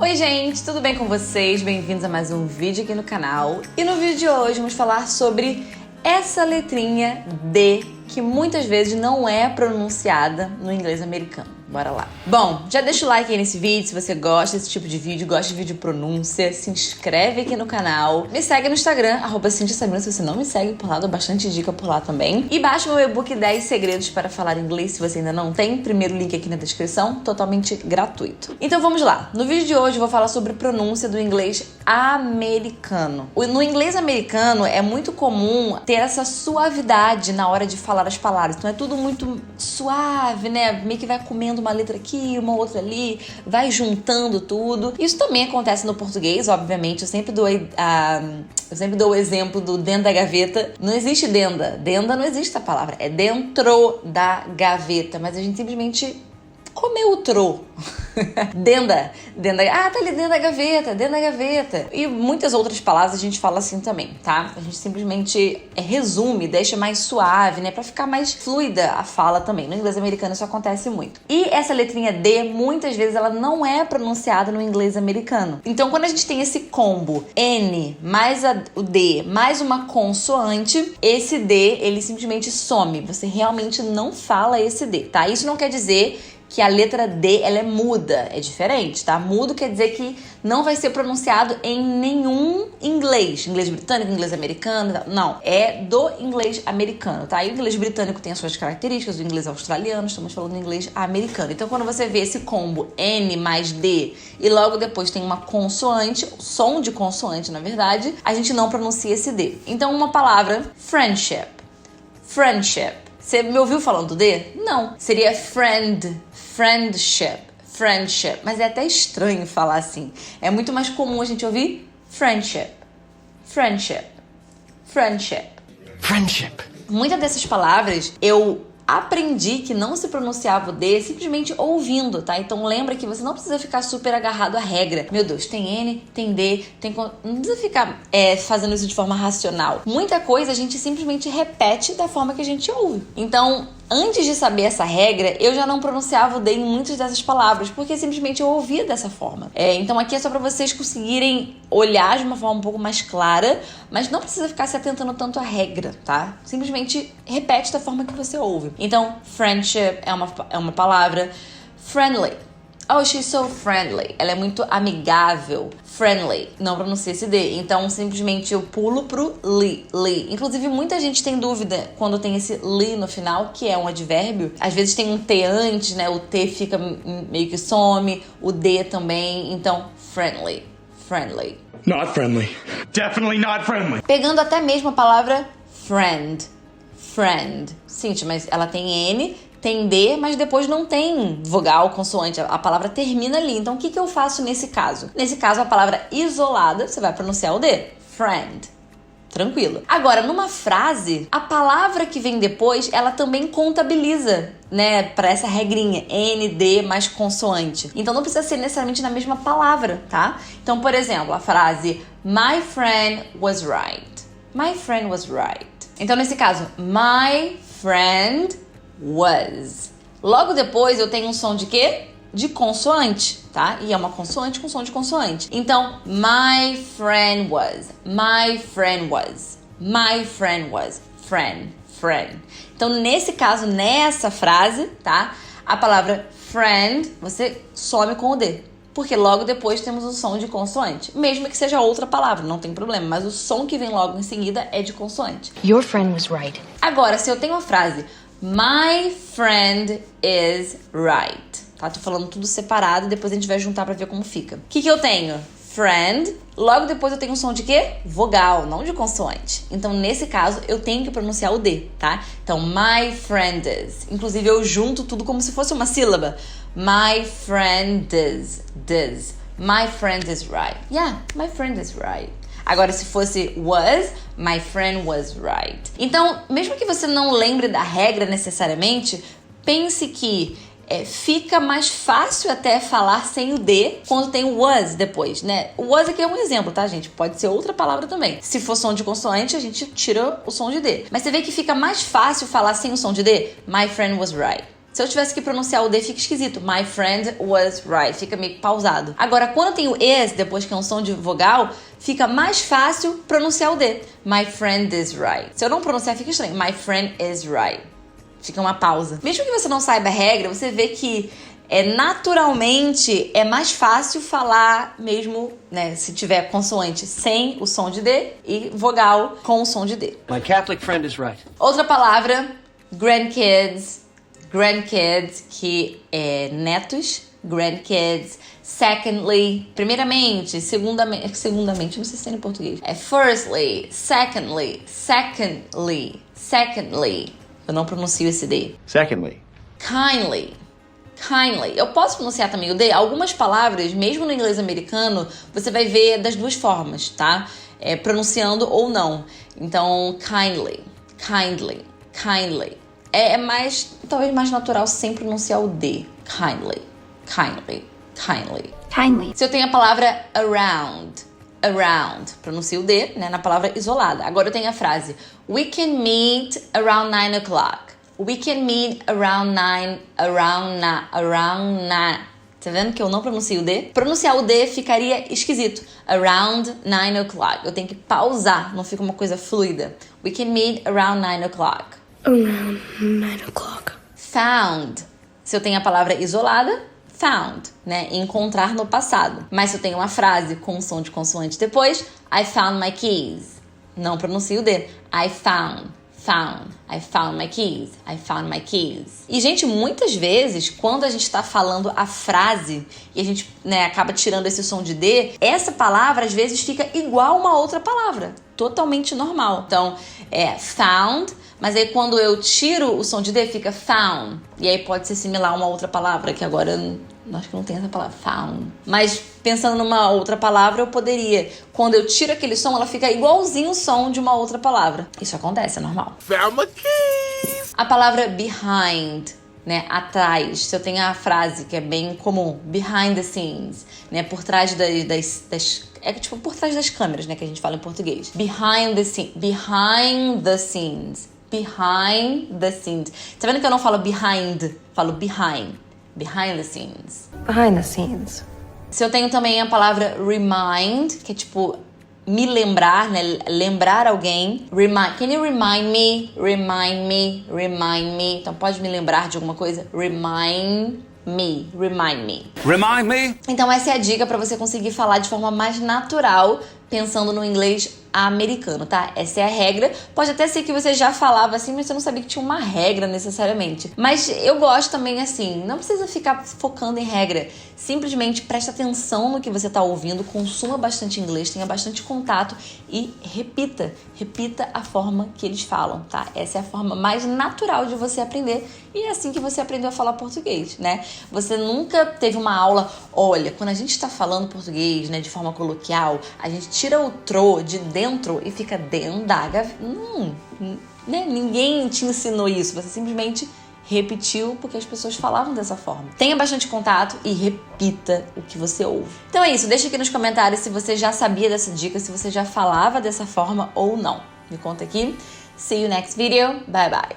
Oi gente, tudo bem com vocês? Bem-vindos a mais um vídeo aqui no canal. E no vídeo de hoje vamos falar sobre essa letrinha D que muitas vezes não é pronunciada no inglês americano. Bora lá. Bom, já deixa o like aí nesse vídeo se você gosta desse tipo de vídeo, gosta de vídeo pronúncia, se inscreve aqui no canal, me segue no Instagram, @CintiaSabrina, se você não me segue por lá, dou bastante dica por lá também. E baixa o meu e-book 10 segredos para falar inglês se você ainda não tem, primeiro link aqui na descrição, totalmente gratuito. Então vamos lá, no vídeo de hoje eu vou falar sobre pronúncia do inglês americano. No inglês americano é muito comum ter essa suavidade na hora de falar as palavras, então é tudo muito suave, né, meio que vai comendo uma letra aqui, uma outra ali, vai juntando tudo. Isso também acontece no português, obviamente. Eu sempre dou o exemplo do dentro da gaveta. Não existe denda. Denda não existe a palavra. É dentro da gaveta. Mas a gente simplesmente comeu o tro. Denda. Ah, tá ali dentro da gaveta. E muitas outras palavras a gente fala assim também, tá? A gente simplesmente resume, deixa mais suave, né? Pra ficar mais fluida a fala também. No inglês americano isso acontece muito. E essa letrinha D, muitas vezes, ela não é pronunciada no inglês americano. Então, quando a gente tem esse combo N mais o D mais uma consoante, esse D, ele simplesmente some. Você realmente não fala esse D, tá? Isso não quer dizer que a letra D, ela é muda, é diferente, tá? Mudo quer dizer que não vai ser pronunciado em nenhum inglês britânico, inglês americano, não, é do inglês americano, tá? E o inglês britânico tem as suas características, o inglês australiano, estamos falando do inglês americano. Então, quando você vê esse combo N mais D e logo depois tem uma consoante, som de consoante, na verdade, a gente não pronuncia esse D. Então, uma palavra, friendship. Você me ouviu falando D? Não. Seria friendship. Mas é até estranho falar assim. É muito mais comum a gente ouvir friendship. Muitas dessas palavras eu aprendi que não se pronunciava o D simplesmente ouvindo, tá? Então lembra que você não precisa ficar super agarrado à regra. Meu Deus, tem N, tem D, não precisa ficar fazendo isso de forma racional. Muita coisa a gente simplesmente repete da forma que a gente ouve. Então, antes de saber essa regra, eu já não pronunciava o D em muitas dessas palavras, porque simplesmente eu ouvia dessa forma. Então aqui é só pra vocês conseguirem olhar de uma forma um pouco mais clara, mas não precisa ficar se atentando tanto à regra, tá? Simplesmente repete da forma que você ouve. Então, friendship é uma palavra. Friendly. Oh, she's so friendly. Ela é muito amigável. Friendly. Não pronuncia esse D. Então, simplesmente eu pulo pro li. Inclusive, muita gente tem dúvida quando tem esse li no final, que é um advérbio. Às vezes tem um T antes, né? O T fica meio que some. O D também. Então, friendly. Not friendly. Definitely not friendly. Pegando até mesmo a palavra friend. Cintia, mas ela tem N, tem D, mas depois não tem vogal, consoante. A palavra termina ali. Então, o que eu faço nesse caso? Nesse caso, a palavra isolada, você vai pronunciar o D. Friend. Tranquilo. Agora, numa frase, a palavra que vem depois, ela também contabiliza, né, para essa regrinha, N, D mais consoante. Então, não precisa ser necessariamente na mesma palavra, tá? Então, por exemplo, a frase My friend was right. Então, nesse caso, my friend was. Logo depois, eu tenho um som de quê? De consoante, tá? E é uma consoante com som de consoante. Então, my friend was. Friend. Então, nesse caso, nessa frase, tá? A palavra friend, você some com o D. Porque logo depois temos o som de consoante. Mesmo que seja outra palavra, não tem problema. Mas o som que vem logo em seguida é de consoante. Your friend was right. Agora, se eu tenho uma frase, my friend is right. Tá? Tô falando tudo separado, depois a gente vai juntar pra ver como fica. O que eu tenho? Friend. Logo depois eu tenho um som de quê? Vogal, não de consoante. Então, nesse caso, eu tenho que pronunciar o D, tá? Então, my friend is. Inclusive, eu junto tudo como se fosse uma sílaba. My friend is. My friend is right. Yeah, my friend is right. Agora, se fosse was, my friend was right. Então, mesmo que você não lembre da regra necessariamente, pense que fica mais fácil até falar sem o D quando tem o was depois, né? O was aqui é um exemplo, tá, gente? Pode ser outra palavra também. Se for som de consoante, a gente tira o som de D. Mas você vê que fica mais fácil falar sem o som de D? My friend was right. Se eu tivesse que pronunciar o D, fica esquisito. My friend was right. Fica meio pausado. Agora, quando eu tenho is, depois que é um som de vogal, fica mais fácil pronunciar o D. My friend is right. Se eu não pronunciar, fica estranho. My friend is right. Fica uma pausa. Mesmo que você não saiba a regra, você vê que naturalmente é mais fácil falar mesmo, né, se tiver consoante sem o som de D e vogal com o som de D. My Catholic friend is right. Outra palavra, grandkids, que é netos, grandkids. Secondly, primeiramente, segundamente, não sei se tem em português. É firstly, secondly. Eu não pronuncio esse D. Secondly. Kindly. Eu posso pronunciar também o D. Algumas palavras, mesmo no inglês americano, você vai ver das duas formas, tá? Pronunciando ou não. Então, kindly. É mais, talvez mais natural sem pronunciar o D. Kindly. Se eu tenho a palavra around, pronuncio o D, né, na palavra isolada. Agora eu tenho a frase we can meet around 9 o'clock. We can meet around 9. Tá vendo que eu não pronuncio o D? Pronunciar o D ficaria esquisito. Around 9 o'clock. Eu tenho que pausar, não fica uma coisa fluida. We can meet around 9 o'clock. Around 9 o'clock. Found. Se eu tenho a palavra isolada, found, né? Encontrar no passado. Mas se eu tenho uma frase com um som de consoante depois, I found my keys. Não pronuncio o D. I found my keys. E, gente, muitas vezes, quando a gente tá falando a frase e a gente, né, acaba tirando esse som de D, essa palavra, às vezes, fica igual a uma outra palavra. Totalmente normal. Então, found, mas aí quando eu tiro o som de D, fica found. E aí pode ser similar a uma outra palavra, que agora eu acho que não tem essa palavra, found. Mas pensando numa outra palavra, eu poderia. Quando eu tiro aquele som, ela fica igualzinho o som de uma outra palavra. Isso acontece, é normal. A palavra behind, né, atrás. Se eu tenho a frase que é bem comum, behind the scenes, né, por trás das tipo por trás das câmeras, né, que a gente fala em português. Behind the scenes. Tá vendo que eu não falo behind, falo behind the scenes. Behind the scenes. Se eu tenho também a palavra remind, que é tipo me lembrar, né? Lembrar alguém. Can you remind me? Então pode me lembrar de alguma coisa? Remind me. Então essa é a dica para você conseguir falar de forma mais natural, pensando no inglês americano, tá? Essa é a regra. Pode até ser que você já falava assim, mas você não sabia que tinha uma regra necessariamente. Mas eu gosto também assim, não precisa ficar focando em regra. Simplesmente preste atenção no que você tá ouvindo, consuma bastante inglês, tenha bastante contato e repita a forma que eles falam, tá? Essa é a forma mais natural de você aprender e é assim que você aprendeu a falar português, né? Você nunca teve uma aula, olha, quando a gente tá falando português, né, de forma coloquial, a gente tira o tro de dentro e fica dentro da gaveta. Né? Ninguém te ensinou isso, você simplesmente repetiu porque as pessoas falavam dessa forma. Tenha bastante contato e repita o que você ouve. Então é isso, deixa aqui nos comentários se você já sabia dessa dica, se você já falava dessa forma ou não. Me conta aqui. See you next video. Bye bye.